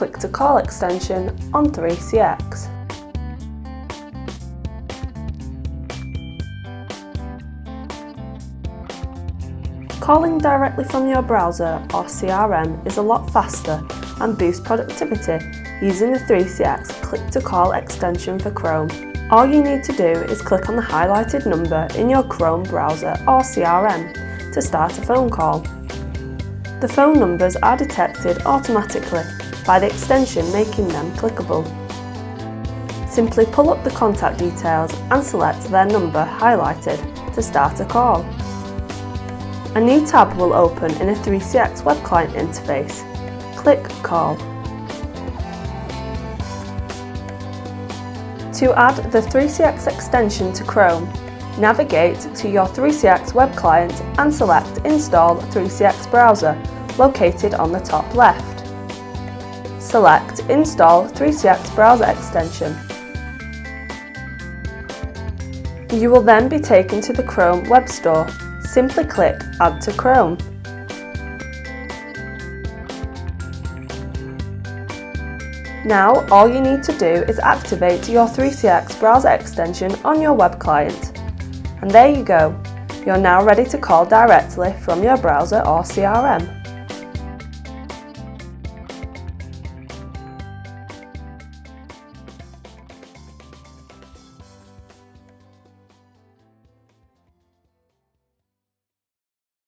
Click to Call extension on 3CX. Calling directly from your browser or CRM is a lot faster and boosts productivity using the 3CX Click to Call extension for Chrome. All you need to do is click on the highlighted number in your Chrome browser or CRM to start a phone call. The phone numbers are detected automatically by the extension, making them clickable. Simply pull up the contact details and select their number highlighted to start a call. A new tab will open in a 3CX web client interface. Click Call. To add the 3CX extension to Chrome, navigate to your 3CX web client and select Install 3CX Browser, located on the top left. Select Install 3CX Browser extension. You will then be taken to the Chrome Web Store. Simply click Add to Chrome. Now all you need to do is activate your 3CX browser extension on your web client. And there you go, you're now ready to call directly from your browser or CRM.